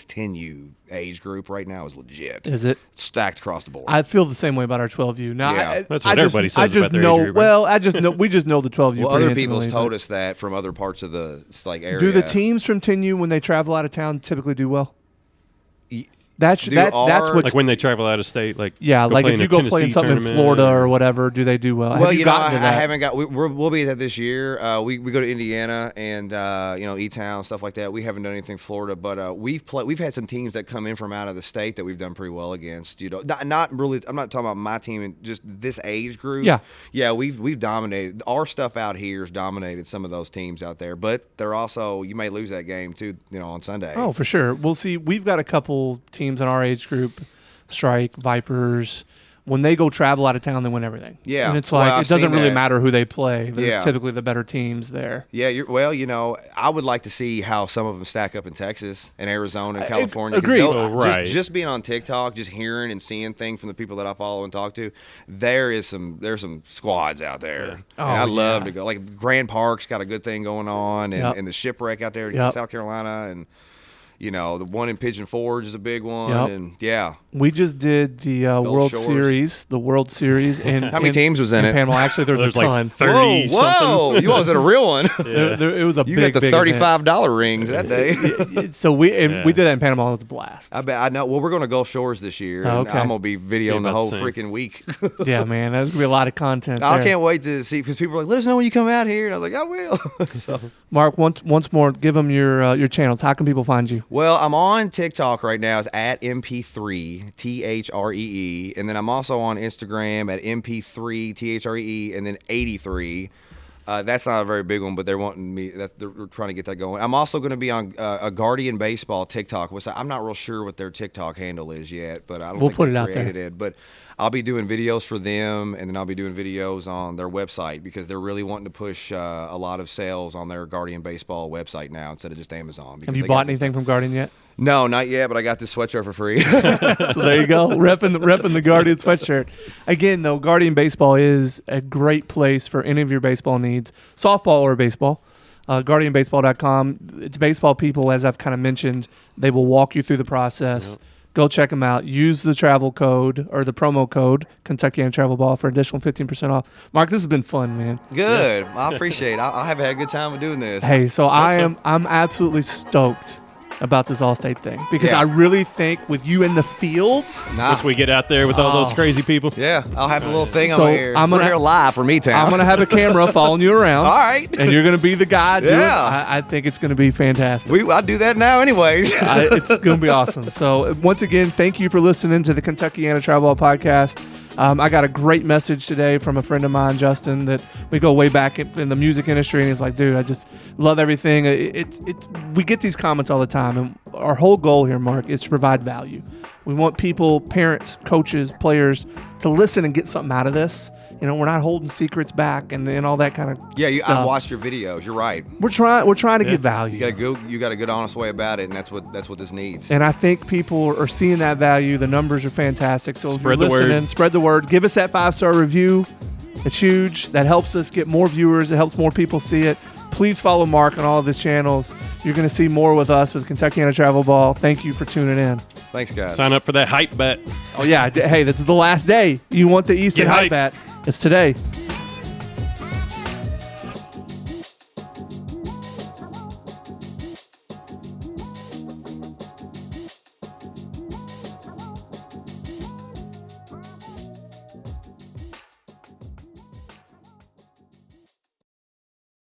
10U age group right now is legit. Is it? Stacked across the board. I feel the same way about our 12U. Now, Yeah. That's what everybody says I just about their know. age group, right? Well, I just know. We just know the 12U. well, pretty other people's intimately, told but us that from other parts of the area. Do the teams from 10U when they travel out of town typically do well? Y- That's Do that's our- what's Like when they travel out of state, like yeah. go Like play if in you a go play in Tennessee something in tournament Florida or whatever, do they do well? Well, Have you gotten to I that? haven't got. We'll be at that this year. We go to Indiana and E-Town, stuff like that. We haven't done anything Florida, but we've had some teams that come in from out of the state that we've done pretty well against. Not really. I'm not talking about my team and just this age group. Yeah. We've dominated. Our stuff out here has dominated some of those teams out there, but they're also, you may lose that game too. On Sunday. Oh, for sure. We'll see. We've got a couple teams in our age group, Strike, Vipers. When they go travel out of town, they win everything. Yeah. And it's Well, like I've it doesn't seen really that. matter who they play. They're Yeah. typically the better teams there. Yeah, I would like to see how some of them stack up in Texas and Arizona and California. 'cause agreed. they'll- Oh, right. Just being on TikTok, just hearing and seeing things from the people that I follow and talk to, there's some squads out there. Yeah. And I Oh, love yeah. to go. Like Grand Park's got a good thing going on, and, Yep. and the Shipwreck out there in Yep. South Carolina, and the one in Pigeon Forge is a big one. Yep. And yeah, We just did the World Shores. Series. The World Series. And How many teams was in it? Panama. Actually, there's There's a like ton. 30 whoa! something. You was at a real one. It was a You big, got the big $35 rings that day. event. So we Yeah. we did that in Panama. It was a blast. I bet I know. Well, we're going to Gulf Shores this year, and Oh, okay. I'm going to be videoing the about whole the same. freaking week. Yeah, man, there's gonna be a lot of content. I there. can't wait to see, because people are like, "Let us know when you come out here," and I was like, "I will." So Mark, once more, give them your channels. How can people find you? Well, I'm on TikTok right now. It's at MP3 THREE, and then I'm also on Instagram at MP3 THREE, and then 83. That's not a very big one, but they're wanting me. They're trying to get that going. I'm also going to be on a Guardian Baseball TikTok, which I'm not real sure what their TikTok handle is yet, but I don't We'll think put they it out there. created it. But I'll be doing videos for them, and then I'll be doing videos on their website because they're really wanting to push a lot of sales on their Guardian Baseball website now instead of just Amazon. Have you bought anything from Guardian yet? No, not yet, but I got this sweatshirt for free. So there you go, repping the Guardian sweatshirt. Again, though, Guardian Baseball is a great place for any of your baseball needs, softball or baseball. GuardianBaseball.com. It's baseball people, as I've kind of mentioned. They will walk you through the process. Yep. Go check them out. Use the travel code or the promo code Kentuckiana Travel Ball for additional 15% off. Mark, this has been fun, man. Good. Yeah. I appreciate it. I have had a good time with doing this. Hey, so I'm absolutely stoked about this All-State thing because I really think with you in the fields, once we get out there with all those crazy people, I'll have a little thing on here. We're here live from E-Town. I'm gonna have a camera following you around. All right, and you're gonna be the guy. I think it's gonna be fantastic. I'll do that now, anyways. It's gonna be awesome. So once again, thank you for listening to the Kentuckiana Travel Ball Podcast. I got a great message today from a friend of mine, Justin, that we go way back in the music industry, and he's like, dude, I just love everything. We get these comments all the time, and our whole goal here, Mark, is to provide value. We want people, parents, coaches, players, to listen and get something out of this. You know, we're not holding secrets back and all that kind of stuff. I watched your videos. You're right. We're trying to give value. You got a good, honest way about it, and that's what this needs. And I think people are seeing that value. The numbers are fantastic. So spread if you're listening, word. Spread the word. Give us that 5-star review. It's huge. That helps us get more viewers. It helps more people see it. Please follow Mark on all of his channels. You're going to see more with us with Kentuckiana Travel Ball. Thank you for tuning in. Thanks, guys. Sign up for that hype bet. Oh, yeah. Hey, this is the last day. You want the Easton hype bet. It's today.